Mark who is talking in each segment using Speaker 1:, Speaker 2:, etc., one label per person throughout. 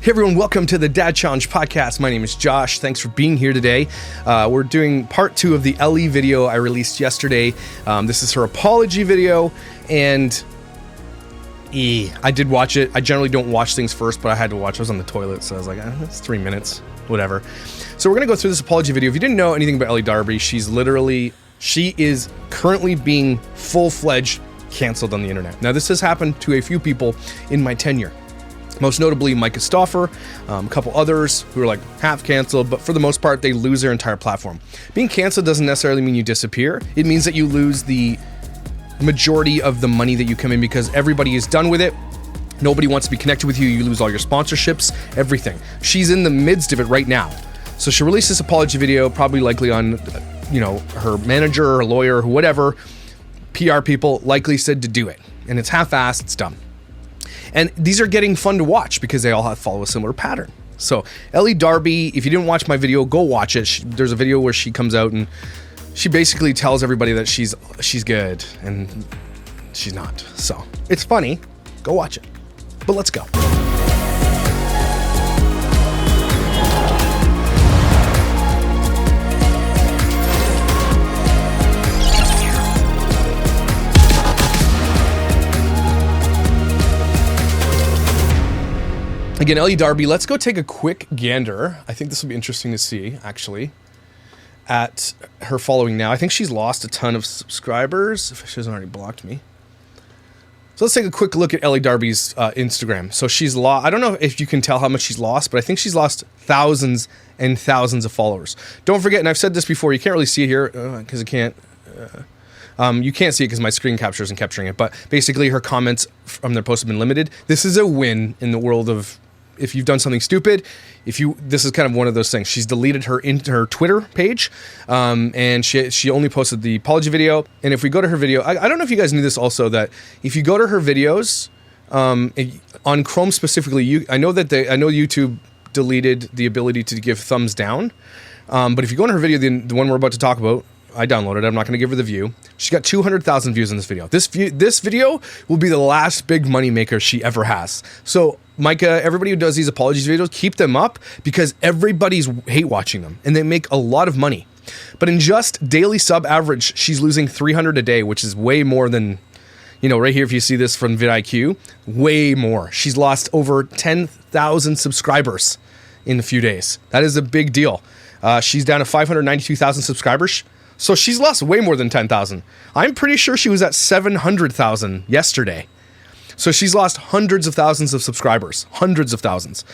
Speaker 1: Hey everyone, welcome to the Dad Challenge podcast. My name is Josh. Thanks for being here today. We're doing part 2 of the Ellie video I released yesterday. This is her apology video, and I did watch it. I generally don't watch things first, but I had to watch. I was on the toilet, so I was like, it's 3 minutes, whatever. So we're gonna go through this apology video. If you didn't know anything about Elle Darby, she is currently being full-fledged canceled on the internet. Now, this has happened to a few people in my tenure. Most notably, Micah Stauffer, a couple others who are like half canceled, but for the most part, they lose their entire platform. Being canceled doesn't necessarily mean you disappear. It means that you lose the majority of the money that you come in because everybody is done with it. Nobody wants to be connected with you. You lose all your sponsorships, everything. She's in the midst of it right now. So she released this apology video, probably likely on, her manager or lawyer or whatever, PR people likely said to do it. And it's half-assed, it's dumb. And these are getting fun to watch because they all follow a similar pattern. So Elle Darby, if you didn't watch my video, go watch it. There's a video where she comes out and she basically tells everybody that she's good, and she's not. So it's funny. Go watch it. But let's go. Again, Elle Darby, let's go take a quick gander. I think this will be interesting to see, actually, at her following now. I think she's lost a ton of subscribers, if she hasn't already blocked me. So let's take a quick look at Elle Darby's Instagram. So she's lost, I don't know if you can tell how much she's lost, but I think she's lost thousands and thousands of followers. Don't forget, and I've said this before, you can't really see it here, because it can't... you can't see it because my screen capture isn't capturing it, but basically her comments from their posts have been limited. This is a win in the world of... If you've done something stupid, this is kind of one of those things. She's deleted her Twitter page, and she only posted the apology video. And if we go to her video, I don't know if you guys knew this also, that if you go to her videos, on Chrome specifically, I know YouTube deleted the ability to give thumbs down, but if you go in her video, the one we're about to talk about, I downloaded it. I'm not going to give her the view. She's got 200,000 views in this video. This video will be the last big money maker she ever has. So Micah, everybody who does these apologies videos, keep them up because everybody's hate watching them and they make a lot of money. But in just daily sub average, she's losing 300 a day, which is way more than, right here, if you see this from vidIQ, way more. She's lost over 10,000 subscribers in a few days. That is a big deal. She's down to 592,000 subscribers. So she's lost way more than 10,000. I'm pretty sure she was at 700,000 yesterday. So she's lost hundreds of thousands of subscribers, hundreds of thousands.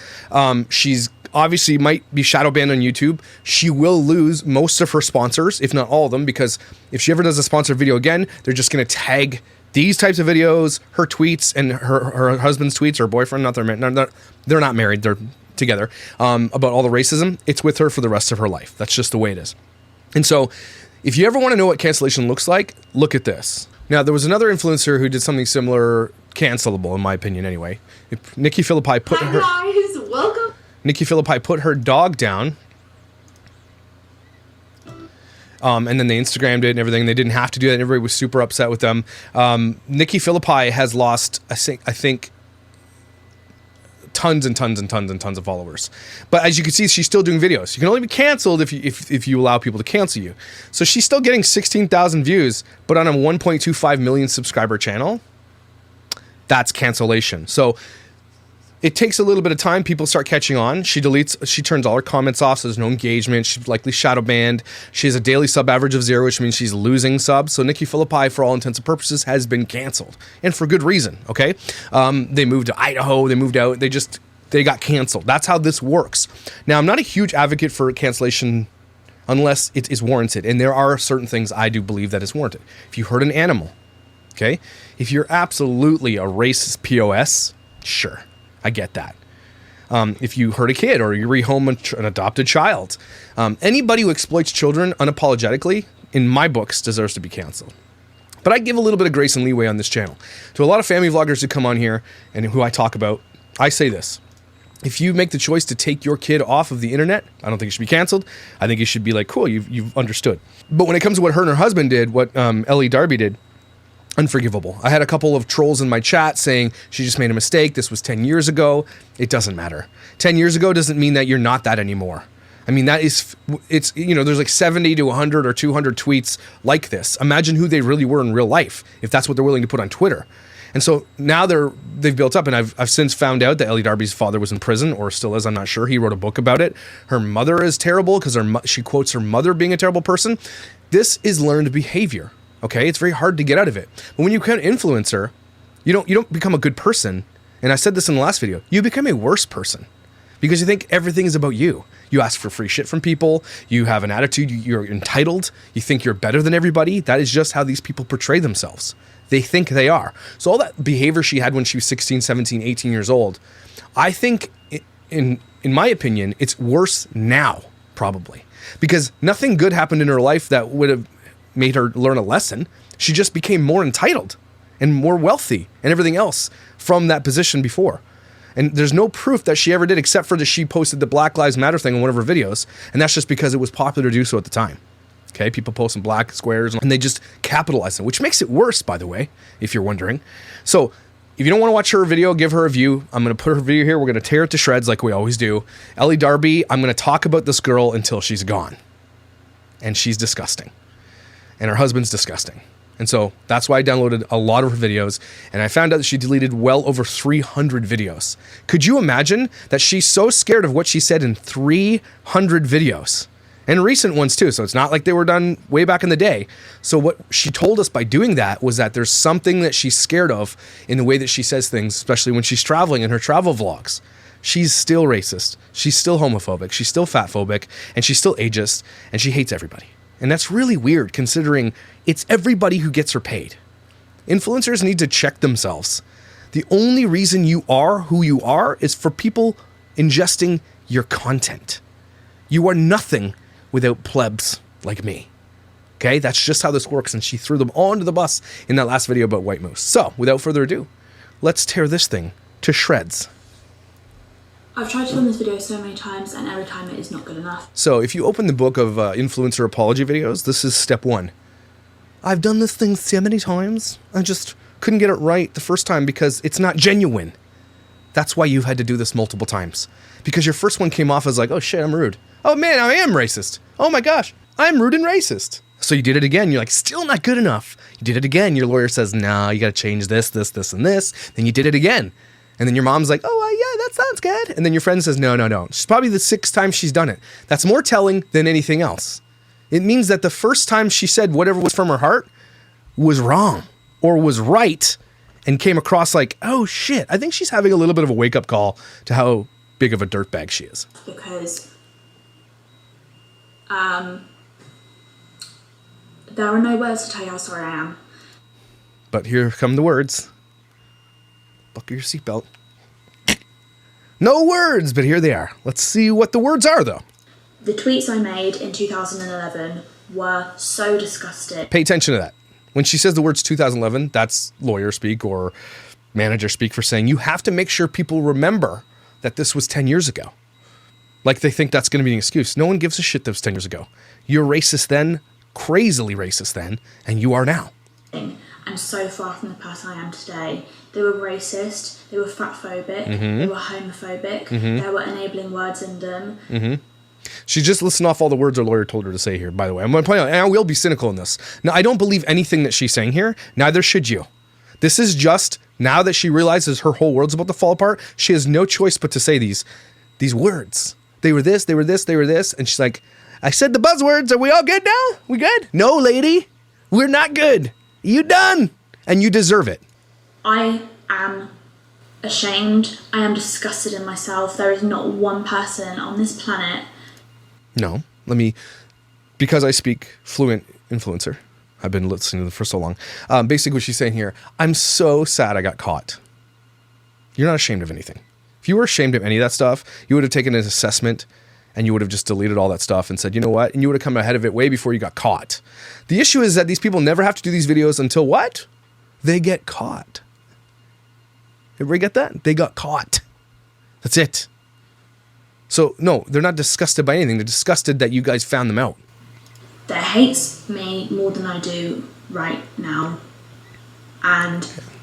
Speaker 1: She's obviously might be shadow banned on YouTube. She will lose most of her sponsors, if not all of them, because if she ever does a sponsored video again, they're just going to tag these types of videos, her tweets, and her husband's tweets, or boyfriend, they're not married, they're together, about all the racism. It's with her for the rest of her life. That's just the way it is. And so if you ever want to know what cancellation looks like, look at this. Now, there was another influencer who did something similar, cancelable in my opinion anyway. Nikki Philippi put her dog down, and then they Instagrammed it and everything. They didn't have to do that. Everybody was super upset with them. Nikki Philippi has lost, I think, tons and tons and tons and tons of followers. But as you can see, she's still doing videos. You can only be canceled if you allow people to cancel you. So she's still getting 16,000 views, but on a 1.25 million subscriber channel, that's cancellation. So it takes a little bit of time. People start catching on. She turns all her comments off, so there's no engagement. She's likely shadow banned. She has a daily sub average of 0, which means she's losing subs. So Nikki Philippi, for all intents and purposes, has been canceled, and for good reason. Okay, they moved to Idaho. They moved out. They got canceled. That's how this works. Now, I'm not a huge advocate for cancellation unless it is warranted, and there are certain things I do believe that is warranted. If you hurt an animal, okay, if you're absolutely a racist POS, sure. I get that. If you hurt a kid or you rehome an adopted child, anybody who exploits children unapologetically, in my books, deserves to be canceled. But I give a little bit of grace and leeway on this channel. To a lot of family vloggers who come on here and who I talk about, I say this. If you make the choice to take your kid off of the internet, I don't think you should be canceled. I think you should be like, cool, you've understood. But when it comes to what her and her husband did, what Elle Darby did, Unforgivable. I had a couple of trolls in my chat saying she just made a mistake. This was 10 years ago. It doesn't matter. 10 years ago doesn't mean that you're not that anymore. I mean, it's, there's like 70 to 100 or 200 tweets like this. Imagine who they really were in real life, if that's what they're willing to put on Twitter. And so now they've built up, and I've since found out that Ellie Darby's father was in prison, or still is, I'm not sure. He wrote a book about it. Her mother is terrible because she quotes her mother being a terrible person. This is learned behavior, okay? It's very hard to get out of it. But when you become an influencer, you don't become a good person. And I said this in the last video. You become a worse person because you think everything is about you. You ask for free shit from people. You have an attitude. You're entitled. You think you're better than everybody. That is just how these people portray themselves. They think they are. So all that behavior she had when she was 16, 17, 18 years old, I think, in my opinion, it's worse now, probably. Because nothing good happened in her life that would have made her learn a lesson. She just became more entitled and more wealthy and everything else from that position before. And there's no proof that she ever did, except for that she posted the Black Lives Matter thing on one of her videos. And that's just because it was popular to do so at the time. Okay, people posting black squares and they just capitalize it, which makes it worse, by the way, if you're wondering. So if you don't want to watch her video, give her a view. I'm going to put her video here. We're going to tear it to shreds like we always do. Elle Darby, I'm going to talk about this girl until she's gone. And she's disgusting. And her husband's disgusting. And so that's why I downloaded a lot of her videos, and I found out that she deleted well over 300 videos. Could you imagine that she's so scared of what she said in 300 videos? And recent ones too, so it's not like they were done way back in the day. So what she told us by doing that was that there's something that she's scared of in the way that she says things, especially when she's traveling in her travel vlogs. She's still racist, she's still homophobic, she's still fatphobic, and she's still ageist, and she hates everybody. And that's really weird considering it's everybody who gets her paid. Influencers need to check themselves. The only reason you are who you are is for people ingesting your content. You are nothing without plebs like me. Okay, that's just how this works, and she threw them all under the bus in that last video about White Moose. So, without further ado, let's tear this thing to shreds.
Speaker 2: I've tried to film this video so many times, and every time it is not good enough.
Speaker 1: So, if you open the book of influencer apology videos, this is step 1. I've done this thing so many times, I just couldn't get it right the first time because it's not genuine. That's why you've had to do this multiple times. Because your first one came off as like, oh shit, I'm rude. Oh man, I am racist. Oh my gosh, I'm rude and racist. So you did it again. You're like, still not good enough. You did it again. Your lawyer says, nah, you got to change this, this, this, and this. Then you did it again. And then your mom's like, oh, yeah, that sounds good. And then your friend says, no, no, no. It's probably the 6th time she's done it. That's more telling than anything else. It means that the first time she said whatever was from her heart was wrong or was right and came across like, oh shit, I think she's having a little bit of a wake-up call to how big of a dirtbag she is.
Speaker 2: Because there are no words to tell you how sorry I am.
Speaker 1: But here come the words. Buckle your seatbelt. No words, but here they are. Let's see what the words are, though.
Speaker 2: The tweets I made in 2011 were so disgusting.
Speaker 1: Pay attention to that. When she says the words 2011, that's lawyer speak or manager speak for saying you have to make sure people remember that this was 10 years ago. Like they think that's going to be an excuse. No one gives a shit that was 10 years ago. You're racist then, crazily racist then, and you are now.
Speaker 2: And so far from the person I am today. They were racist, they were fatphobic, they were homophobic, there were enabling words in them.
Speaker 1: She just listed off all the words her lawyer told her to say here, by the way. I'm going to point out, and I will be cynical in this. Now, I don't believe anything that she's saying here. Neither should you. This is just, now that she realizes her whole world's about to fall apart, she has no choice but to say these words. They were this, they were this, they were this. And she's like, I said the buzzwords. Are we all good now? We good? No, lady. We're not good. You done. And you deserve it.
Speaker 2: I am ashamed. I am disgusted in myself. There is not one person on this planet.
Speaker 1: No, because I speak fluent influencer. I've been listening to them for so long. Basically what she's saying here, I'm so sad I got caught. You're not ashamed of anything. If you were ashamed of any of that stuff, you would have taken an assessment and you would have just deleted all that stuff and said, you know what? And you would have come ahead of it way before you got caught. The issue is that these people never have to do these videos until what? They get caught. Everybody get that? They got caught. That's it. So, no, they're not disgusted by anything. They're disgusted that you guys found them out.
Speaker 2: That hates me more than I do right now. And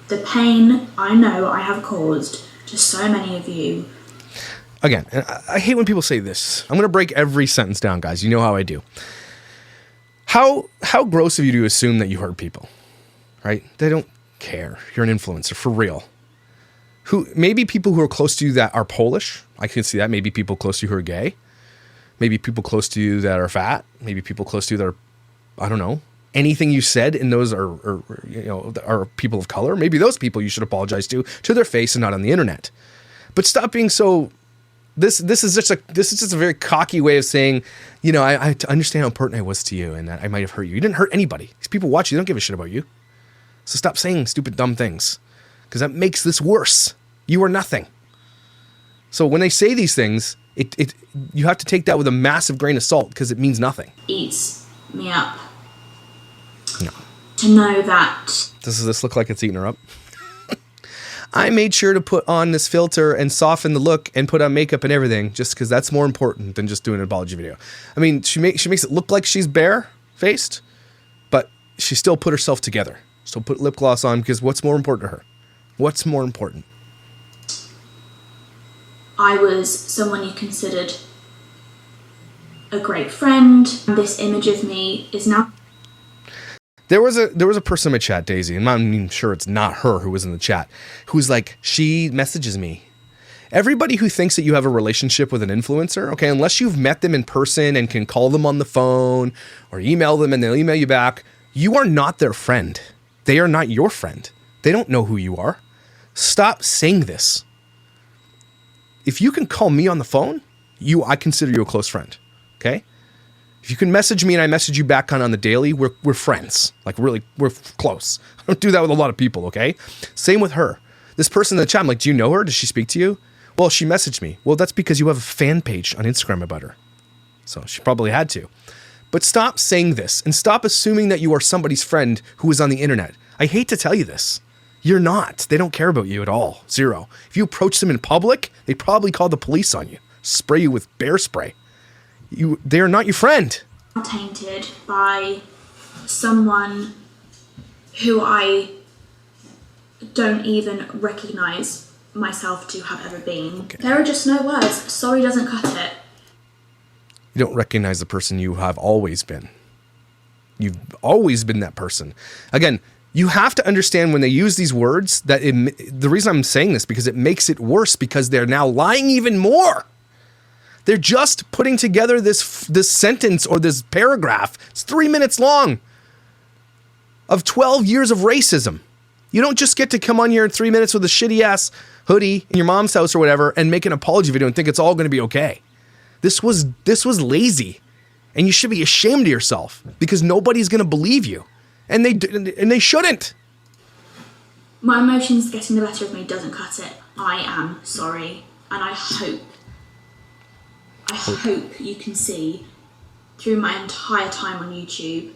Speaker 2: the pain I know I have caused to so many of you.
Speaker 1: Again, and I hate when people say this. I'm going to break every sentence down, guys. You know how I do. How gross of you to assume that you hurt people, right? They don't care. You're an influencer, for real. Maybe people who are close to you that are Polish. I can see that. Maybe people close to you who are gay. Maybe people close to you that are fat. Maybe people close to you that are, I don't know. Anything you said in those are people of color. Maybe those people you should apologize to their face and not on the internet. But stop being so. This is just a very cocky way of saying, you know, I understand how important I was to you and that I might have hurt you. You didn't hurt anybody. These people watch you. They don't give a shit about you. So stop saying stupid, dumb things, because that makes this worse. You are nothing. So when they say these things, you have to take that with a massive grain of salt, because it means nothing.
Speaker 2: Eats me up.
Speaker 1: No.
Speaker 2: To know that.
Speaker 1: Does this look like it's eating her up? I made sure to put on this filter and soften the look and put on makeup and everything, just because that's more important than just doing an apology video. I mean, she makes it look like she's bare-faced, but she still put herself together. Still put lip gloss on, because what's more important to her? What's more important?
Speaker 2: I was someone you considered a great friend. This image of me is now.
Speaker 1: There was a person in my chat, Daisy, and I'm even sure it's not her who was in the chat, who's like, she messages me. Everybody who thinks that you have a relationship with an influencer, okay, unless you've met them in person and can call them on the phone or email them and they'll email you back, you are not their friend. They are not your friend. They don't know who you are. Stop saying this. If you can call me on the phone, I consider you a close friend, okay? If you can message me and I message you back on the daily, we're friends. Like, really, we're close. I don't do that with a lot of people, okay? Same with her. This person in the chat, I'm like, do you know her? Does she speak to you? Well, she messaged me. Well, that's because you have a fan page on Instagram about her. So she probably had to. But stop saying this and stop assuming that you are somebody's friend who is on the internet. I hate to tell you this. You're not. They don't care about you at all. Zero. If you approach them in public, they'd probably call the police on you. Spray you with bear spray. They are not your friend.
Speaker 2: Tainted by someone who I don't even recognize myself to have ever been. Okay. There are just no words. Sorry doesn't cut it.
Speaker 1: You don't recognize the person you have always been. You've always been that person. Again, you have to understand when they use these words that the reason I'm saying this, because it makes it worse, because they're now lying even more. They're just putting together this sentence or this paragraph. It's 3 minutes long of 12 years of racism. You don't just get to come on here in 3 minutes with a shitty ass hoodie in your mom's house or whatever and make an apology video and think it's all going to be okay. This was lazy, and you should be ashamed of yourself, because nobody's going to believe you, and they shouldn't.
Speaker 2: My emotions getting the better of me doesn't cut it. I am sorry, and I hope you can see through my entire time on YouTube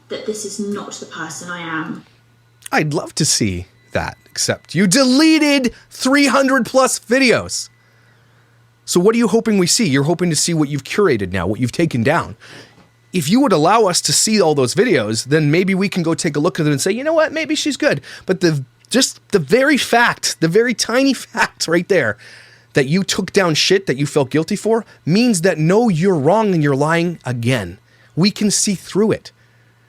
Speaker 2: that this is not the person I am.
Speaker 1: I'd love to see that, except you deleted 300 plus videos. So what are you hoping we see? You're hoping to see what you've curated now, what you've taken down. If you would allow us to see all those videos, then maybe we can go take a look at them and say, you know what, maybe she's good. But the very tiny fact right there, that you took down shit that you felt guilty for, means that no, you're wrong and you're lying again. We can see through it.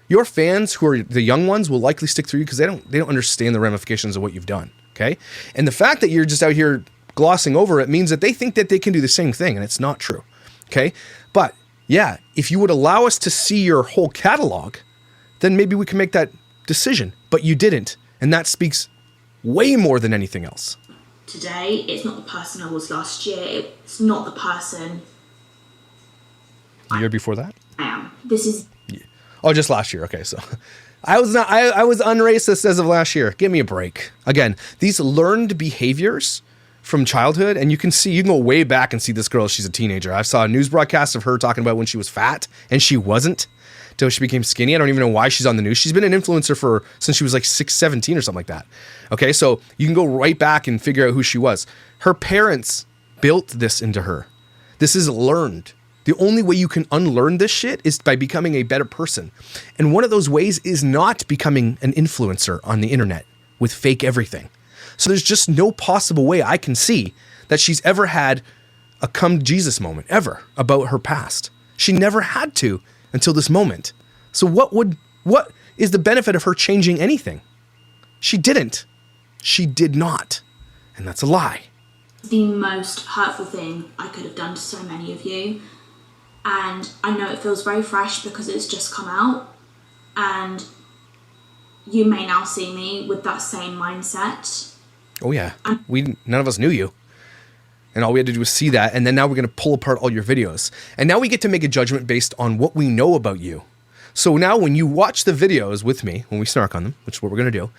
Speaker 1: Your fans, who are the young ones, will likely stick through you because they don't understand the ramifications of what you've done, okay? And the fact that you're just out here glossing over it means that they think that they can do the same thing, and it's not true, okay? But yeah, if you would allow us to see your whole catalog, then maybe we can make that decision. But you didn't, and that speaks way more than anything else.
Speaker 2: Today, it's not the person I was last year. It's not the person.
Speaker 1: The year before that?
Speaker 2: I am. This is.
Speaker 1: Yeah. Oh, just last year. Okay, so I was unracist as of last year. Give me a break. Again, these learned behaviors from childhood, and you can go way back and see this girl. She's a teenager. I saw a news broadcast of her talking about when she was fat, and she wasn't till she became skinny. I don't even know why she's on the news. She's been an influencer since she was like 17 or something like that. Okay, so you can go right back and figure out who she was. Her parents built this into her. This is learned. The only way you can unlearn this shit is by becoming a better person. And one of those ways is not becoming an influencer on the internet with fake everything. So there's just no possible way I can see that she's ever had a come to Jesus moment ever about her past. She never had to until this moment. So what is the benefit of her changing anything? She didn't. She did not. And that's a lie.
Speaker 2: The most hurtful thing I could have done to so many of you. And I know it feels very fresh because it's just come out. And you may now see me with that same mindset.
Speaker 1: Oh yeah. None of us knew you. And all we had to do was see that. And then now we're going to pull apart all your videos. And now we get to make a judgment based on what we know about you. So now when you watch the videos with me, when we snark on them, which is what we're going to do,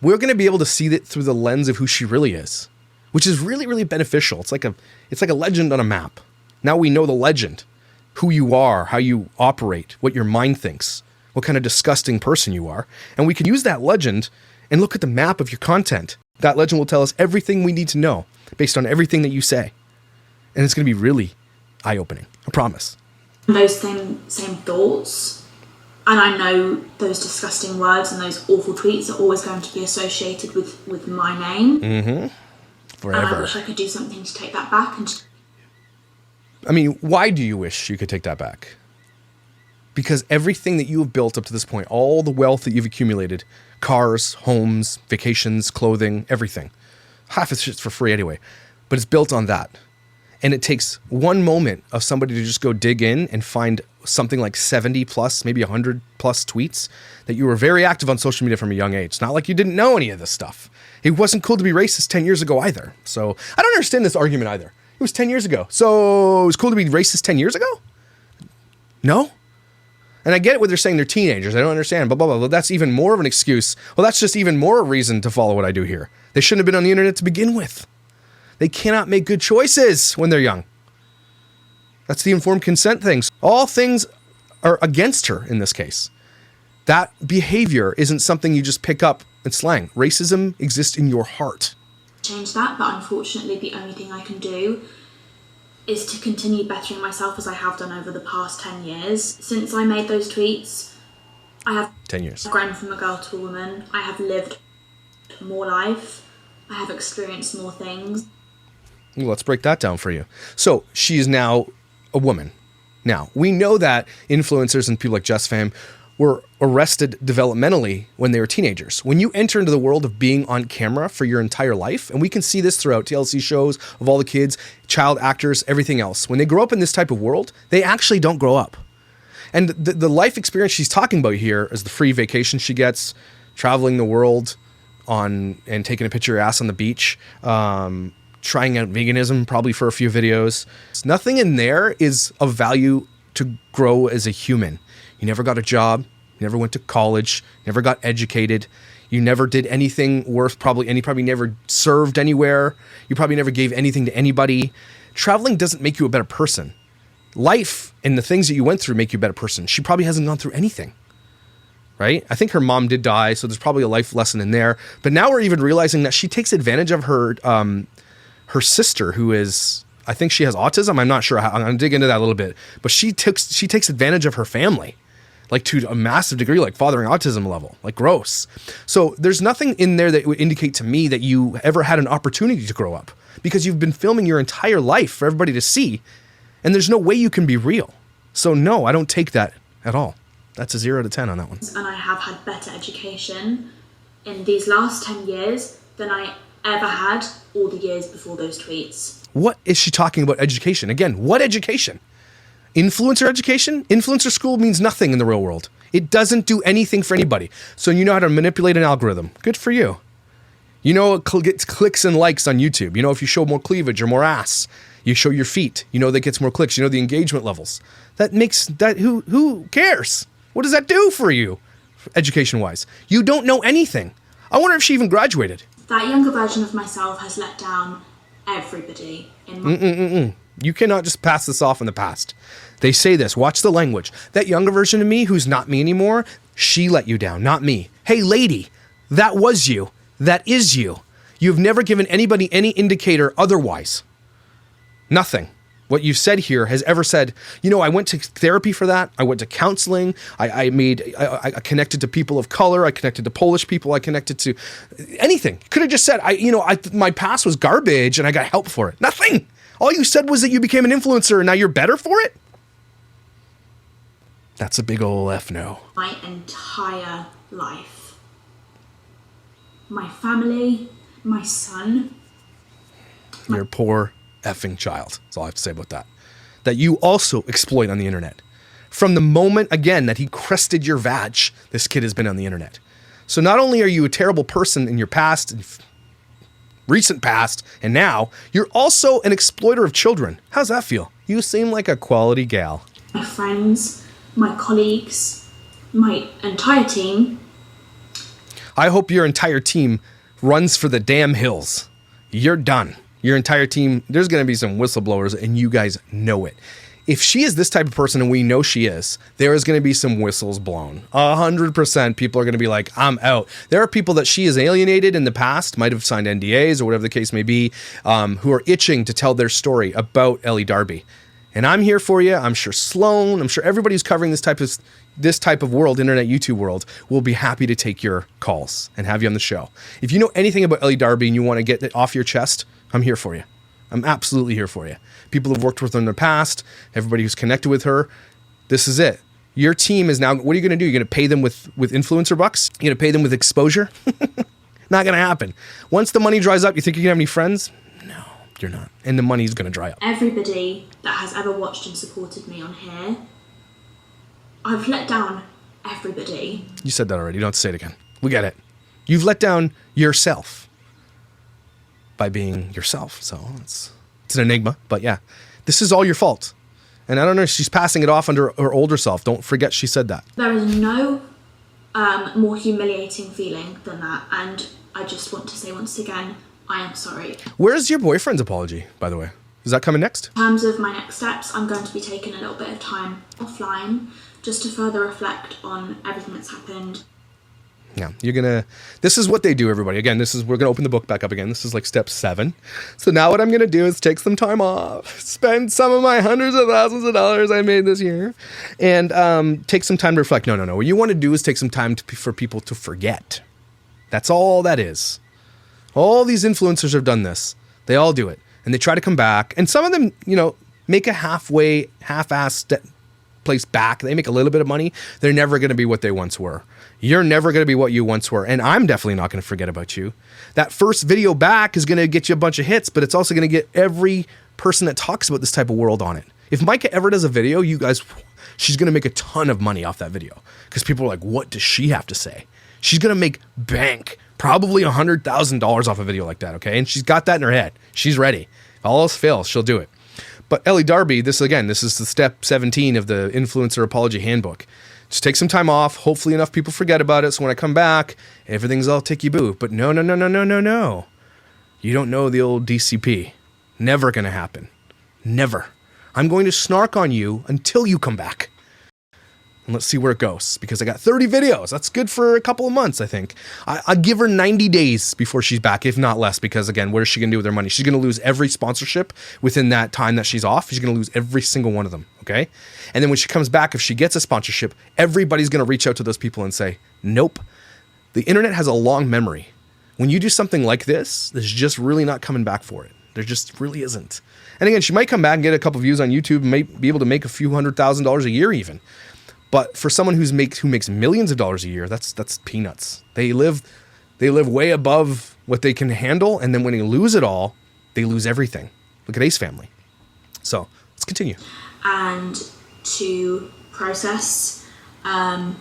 Speaker 1: we're going to be able to see it through the lens of who she really is, which is really, really beneficial. It's like a legend on a map. Now we know the legend, who you are, how you operate, what your mind thinks, what kind of disgusting person you are. And we can use that legend and look at the map of your content. That legend will tell us everything we need to know based on everything that you say. And it's going to be really eye-opening. I promise.
Speaker 2: Those same thoughts, and I know those disgusting words and those awful tweets are always going to be associated with my name.
Speaker 1: Mm-hmm. Forever.
Speaker 2: And I wish I could do something to take that back.
Speaker 1: I mean, why do you wish you could take that back? Because everything that you have built up to this point, all the wealth that you've accumulated, cars, homes, vacations, clothing, everything, half of it's for free anyway, but it's built on that. And it takes one moment of somebody to just go dig in and find something like 70 plus, maybe 100 plus tweets that you were very active on social media from a young age. It's not like you didn't know any of this stuff. It wasn't cool to be racist 10 years ago either. So I don't understand this argument either. It was 10 years ago. So it was cool to be racist 10 years ago? No? And I get it when they're saying they're teenagers. I don't understand, blah, blah, blah. But that's even more of an excuse. Well, that's just even more a reason to follow what I do here. They shouldn't have been on the internet to begin with. They cannot make good choices when they're young. That's the informed consent things. All things are against her in this case. That behavior isn't something you just pick up in slang. Racism exists in your heart.
Speaker 2: Change that, but unfortunately the only thing I can do is to continue bettering myself as I have done over the past 10 years. Since I made those tweets, I have
Speaker 1: 10 years.
Speaker 2: grown from a girl to a woman. I have lived more life. I have experienced more things.
Speaker 1: Well, let's break that down for you. So she is now a woman. Now, we know that influencers and people like JustFam were arrested developmentally when they were teenagers. When you enter into the world of being on camera for your entire life, and we can see this throughout TLC shows of all the kids, child actors, everything else. When they grow up in this type of world, they actually don't grow up. And the life experience she's talking about here is the free vacation she gets, traveling the world and taking a picture of her ass on the beach, trying out veganism probably for a few videos. Nothing in there is of value to grow as a human. You never got a job, you never went to college, never got educated, you never did anything worth and you probably never served anywhere, you probably never gave anything to anybody. Traveling doesn't make you a better person. Life and the things that you went through make you a better person. She probably hasn't gone through anything, right? I think her mom did die, so there's probably a life lesson in there. But now we're even realizing that she takes advantage of her sister, who is, I think she has autism. I'm not sure how. I'm going to dig into that a little bit. But she takes advantage of her family, like to a massive degree, like fathering autism level, like gross. So there's nothing in there that would indicate to me that you ever had an opportunity to grow up, because you've been filming your entire life for everybody to see, and there's no way you can be real. So no, I don't take that at all. That's a 0 to 10 on that one.
Speaker 2: And I have had better education in these last 10 years than I ever had all the years before those tweets.
Speaker 1: What is she talking about education? Again, what education? Influencer education? Influencer school means nothing in the real world. It doesn't do anything for anybody. So you know how to manipulate an algorithm. Good for you. You know it gets clicks and likes on YouTube. You know if you show more cleavage or more ass, you show your feet. You know that gets more clicks. You know the engagement levels. That makes that, who cares? What does that do for you, education-wise? You don't know anything. I wonder if she even graduated.
Speaker 2: That younger version of myself has let down everybody in my...
Speaker 1: You cannot just pass this off in the past. They say this, watch the language. That younger version of me who's not me anymore, she let you down, not me. Hey, lady, that was you. That is you. You've never given anybody any indicator otherwise. Nothing. what you've said here has ever said, you know, I went to therapy for that. I went to counseling. I connected to people of color. I connected to Polish people. I connected to anything. Could have just said, my past was garbage and I got help for it. Nothing. All you said was that you became an influencer and now you're better for it. That's a big ol' F no.
Speaker 2: My entire life. My family, my son.
Speaker 1: You're a poor effing child. That's all I have to say about that. That you also exploit on the internet. From the moment, again, that he crested your vag, this kid has been on the internet. So not only are you a terrible person in your past, recent past, and now, you're also an exploiter of children. How's that feel? You seem like a quality gal.
Speaker 2: My friends, my colleagues, my entire team.
Speaker 1: I hope your entire team runs for the damn hills. You're done. Your entire team, there's going to be some whistleblowers and you guys know it. If she is this type of person, and we know she is, there is going to be some whistles blown. 100% people are going to be like, I'm out. There are people that she has alienated in the past, might have signed NDAs or whatever the case may be, who are itching to tell their story about Elle Darby. And I'm here for you. I'm sure Sloan, I'm sure everybody who's covering this type of world, internet, YouTube world, will be happy to take your calls and have you on the show. If you know anything about Elle Darby and you want to get it off your chest, I'm here for you. I'm absolutely here for you. People who've worked with her in the past, everybody who's connected with her, this is it. Your team is now, what are you going to do? You're going to pay them with influencer bucks? You're going to pay them with exposure? Not going to happen. Once the money dries up, you think you're going to have any friends? No, you're not. And the money's going to dry up.
Speaker 2: Everybody that has ever watched and supported me on here, I've let down everybody.
Speaker 1: You said that already. You don't have to say it again. We get it. You've let down yourself by being yourself. So it's an enigma, but yeah, this is all your fault. And I don't know if she's passing it off under her older self. Don't forget she said that.
Speaker 2: There is no more humiliating feeling than that. And I just want to say once again, I am sorry.
Speaker 1: Where's your boyfriend's apology, by the way? Is that coming next?
Speaker 2: In terms of my next steps, I'm going to be taking a little bit of time offline just to further reflect on everything that's happened.
Speaker 1: Yeah, this is what they do, everybody. Again, we're going to open the book back up again. This is like step 7. So now what I'm going to do is take some time off, spend some of my hundreds of thousands of dollars I made this year, and take some time to reflect. No. What you want to do is take some time for people to forget. That's all that is. All these influencers have done this. They all do it. And they try to come back. And some of them, make a half-ass place back. They make a little bit of money. They're never going to be what they once were. You're never going to be what you once were. And I'm definitely not going to forget about you. That first video back is going to get you a bunch of hits, but it's also going to get every person that talks about this type of world on it. If Micah ever does a video, she's going to make a ton of money off that video because people are like, what does she have to say? She's going to make bank, probably $100,000 off a video like that. Okay. And she's got that in her head. She's ready. If all else fails, she'll do it. But Elle Darby, this is the step 17 of the Influencer Apology Handbook. Just take some time off. Hopefully enough people forget about it. So when I come back, everything's all ticky-boo. But no. You don't know the old DCP. Never going to happen. Never. I'm going to snark on you until you come back. And let's see where it goes. Because I got 30 videos. That's good for a couple of months, I think. I'll give her 90 days before she's back, if not less. Because again, what is she going to do with her money? She's going to lose every sponsorship within that time that she's off. She's going to lose every single one of them, okay? And then when she comes back, if she gets a sponsorship, everybody's going to reach out to those people and say, nope. The internet has a long memory. When you do something like this, there's just really not coming back for it. There just really isn't. And again, she might come back and get a couple views on YouTube and might be able to make a few $100,000 a year even. But for someone who makes millions of dollars a year, that's peanuts. They live way above what they can handle, and then when they lose it all, they lose everything. Look at Ace Family. So let's continue.
Speaker 2: And to process a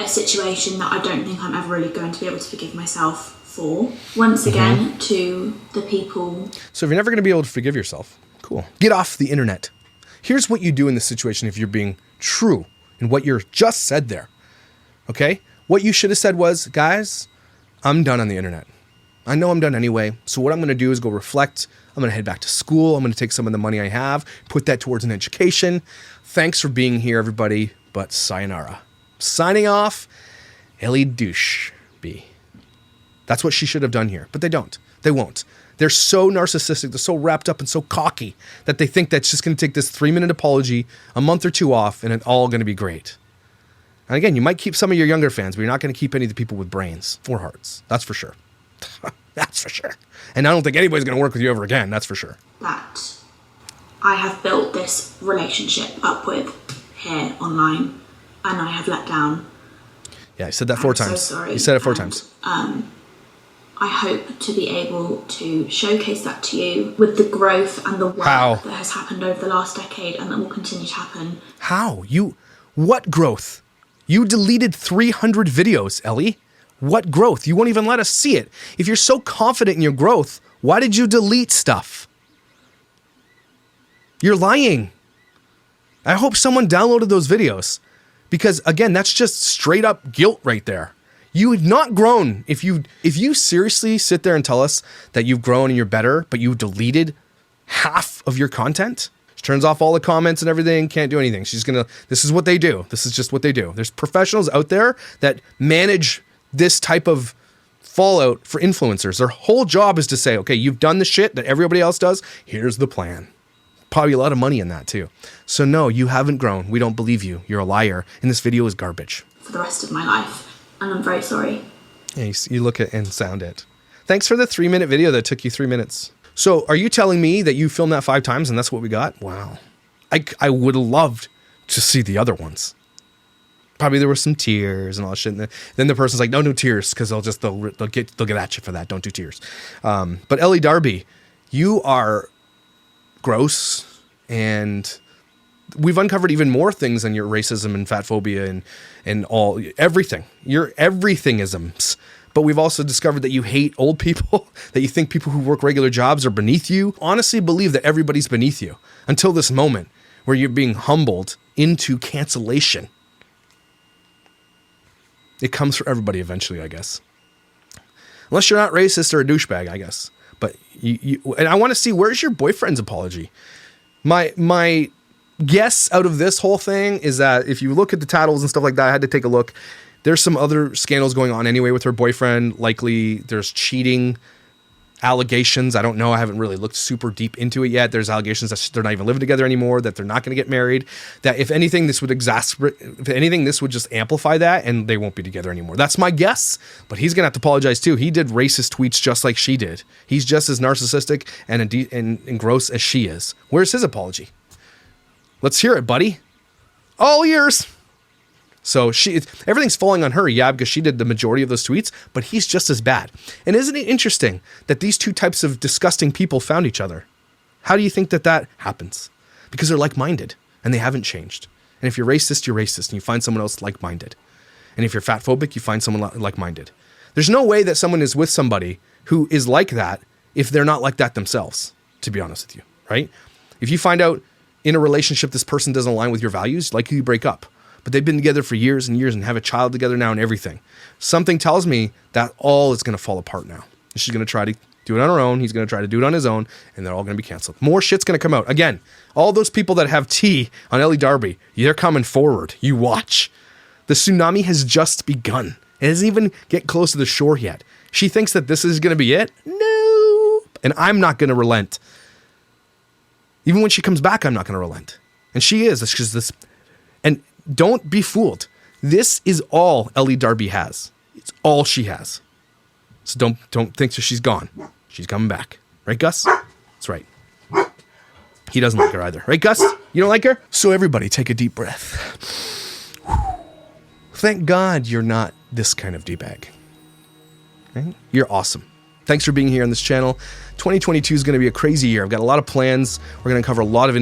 Speaker 2: situation that I don't think I'm ever really going to be able to forgive myself for. Once again, to the people.
Speaker 1: So if you're never going to be able to forgive yourself, cool. Get off the internet. Here's what you do in this situation if you're being true in what you're just said there. Okay? What you should have said was, guys, I'm done on the internet. I know I'm done anyway. So what I'm going to do is go reflect. I'm going to head back to school. I'm going to take some of the money I have, put that towards an education. Thanks for being here, everybody. But sayonara. Signing off, Elle Darby. That's what she should have done here. But they don't. They won't. They're so narcissistic, they're so wrapped up and so cocky that they think that's just going to take this 3-minute apology, a month or two off, and it's all going to be great. And again, you might keep some of your younger fans, but you're not going to keep any of the people with brains or hearts. That's for sure. That's for sure. And I don't think anybody's going to work with you ever again. That's for sure.
Speaker 2: That I have built this relationship up with here online, and I have let down.
Speaker 1: Yeah, I said that 4 times.
Speaker 2: So sorry.
Speaker 1: You said it 4 times.
Speaker 2: I hope to be able to showcase that to you with the growth and the work that has happened over the last decade and that will continue to happen.
Speaker 1: How? What growth? You deleted 300 videos, Ellie. What growth? You won't even let us see it. If you're so confident in your growth, why did you delete stuff? You're lying. I hope someone downloaded those videos because, again, that's just straight up guilt right there. You have not grown. If you seriously sit there and tell us that you've grown and you're better, but you deleted half of your content, she turns off all the comments and everything, can't do anything. This is what they do. This is just what they do. There's professionals out there that manage this type of fallout for influencers. Their whole job is to say, okay, you've done the shit that everybody else does. Here's the plan. Probably a lot of money in that too. So no, you haven't grown. We don't believe you. You're a liar. And this video is garbage.
Speaker 2: For the rest of my life. And I'm very sorry.
Speaker 1: Yeah, you look at and sound it. Thanks for the 3-minute video that took you 3 minutes. So are you telling me that you filmed that 5 times and that's what we got? Wow. I would have loved to see the other ones. Probably there were some tears and all that shit. And then the person's like, no tears, because they'll get at you for that. Don't do tears. But Elle Darby, you are gross, and we've uncovered even more things than your racism and fat phobia and everything. Your everythingisms. But we've also discovered that you hate old people, that you think people who work regular jobs are beneath you. Honestly believe that everybody's beneath you until this moment where you're being humbled into cancellation. It comes for everybody eventually, I guess. Unless you're not racist or a douchebag, I guess. But and I want to see, where's your boyfriend's apology? My guess out of this whole thing is that if you look at the titles and stuff like that, I had to take a look. There's some other scandals going on anyway with her boyfriend. Likely there's cheating allegations. I don't know. I haven't really looked super deep into it yet. There's allegations that they're not even living together anymore, that they're not going to get married, that if anything, this would this would just amplify that and they won't be together anymore. That's my guess, but he's going to have to apologize too. He did racist tweets just like she did. He's just as narcissistic and gross as she is. Where's his apology? Let's hear it, buddy. All ears. So everything's falling on her, yeah, because she did the majority of those tweets, but he's just as bad. And isn't it interesting that these two types of disgusting people found each other? How do you think that happens? Because they're like-minded, and they haven't changed. And if you're racist, and you find someone else like-minded. And if you're fat-phobic, you find someone like-minded. There's no way that someone is with somebody who is like that if they're not like that themselves, to be honest with you, right? If you find out in a relationship this person doesn't align with your values, likely you break up. But they've been together for years and years and have a child together now and everything. Something tells me that all is going to fall apart now. She's going to try to do it on her own. He's going to try to do it on his own, and they're all going to be canceled. More shit's going to come out. Again, all those people that have tea on Elle Darby, they're coming forward. You watch. The tsunami has just begun. It doesn't even get close to the shore yet. She thinks that this is going to be it? No. And I'm not going to relent. Even when she comes back, I'm not going to relent. And she is. It's just this. And don't be fooled. This is all Elle Darby has. It's all she has. So don't think that she's gone. She's coming back. Right, Gus? That's right. He doesn't like her either. Right, Gus? You don't like her? So everybody take a deep breath. Thank God you're not this kind of D-bag. Okay? You're awesome. Thanks for being here on this channel. 2022 is going to be a crazy year. I've got a lot of plans. We're going to cover a lot of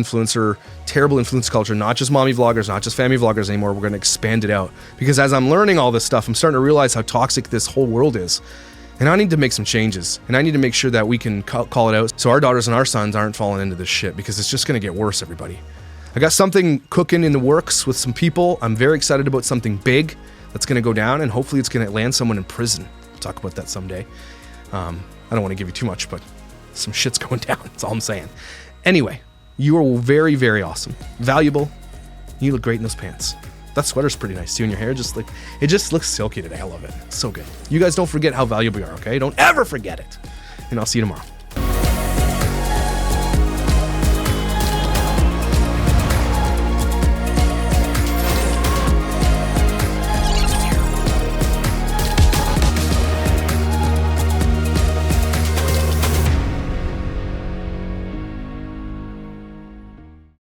Speaker 1: terrible influencer culture, not just mommy vloggers, not just family vloggers anymore. We're going to expand it out. Because as I'm learning all this stuff, I'm starting to realize how toxic this whole world is. And I need to make some changes. And I need to make sure that we can call it out so our daughters and our sons aren't falling into this shit, because it's just going to get worse, everybody. I got something cooking in the works with some people. I'm very excited about something big that's going to go down, and hopefully it's going to land someone in prison. We'll talk about that someday. I don't want to give you too much, but some shit's going down. That's all I'm saying. Anyway, you are very, very awesome. Valuable. You look great in those pants. That sweater's pretty nice too, and your hair it just looks silky today. I love it. It's so good. You guys don't forget how valuable you are, okay? Don't ever forget it. And I'll see you tomorrow.